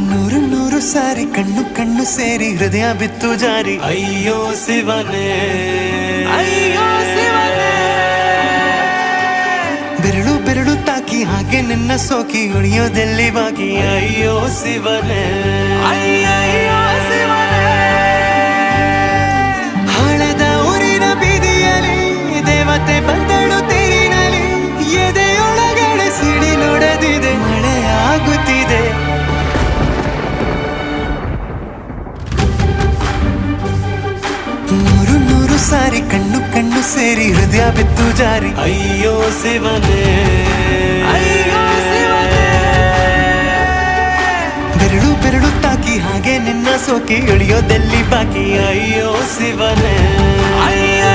ನೂರು ನೂರು ಸಾರಿ ಕಣ್ಣು ಕಣ್ಣು ಸೇರಿ ಹೃದಯ ಬಿತ್ತು ಜಾರಿ ಅಯ್ಯೋ ಶಿವನೇ ಅಯ್ಯೋ ಶಿವನೇ ಬೆರಳು ಬೆರಳು ತಾಕಿ ಹಾಗೆ ನಿನ್ನ ಸೋಕಿ ಉಳಿಯೋದೆಲ್ಲಿ ಬಾಕಿ ಅಯ್ಯೋ ಶಿವನೇ ಅಯ್ಯಯ್ಯೋ ಶಿವನೇ ಹಳೆದ ಊರಿನ ಬೀದಿಯಲ್ಲಿ ದೇವತೆ ಬಂದಳು ತೇರಿನಲ್ಲಿ ಎದೆಯೊಳಗಡೆ ಸಿಡಿಲೊಡೆದಿದೆ ಮಳೆ ಆಗುತ್ತಿದೆ ನೂರು ನೂರು ಸಾರಿ ಕಣ್ಣು ಕಣ್ಣು ಸೇರಿ ಹೃದಯ ಬಿತ್ತು ಜಾರಿ ಅಯ್ಯೋ ಶಿವನೇ ಅಯ್ಯೋ ಶಿವನೇ ಬೆರಳು ಬೆರಳು ತಾಕಿ ಹಾಗೆ ನಿನ್ನ ಸೋಕಿ ಇಳಿಯೋದೆಲ್ಲಿ ಬಾಕಿ ಅಯ್ಯೋ ಶಿವನೇ ಅಯ್ಯೋ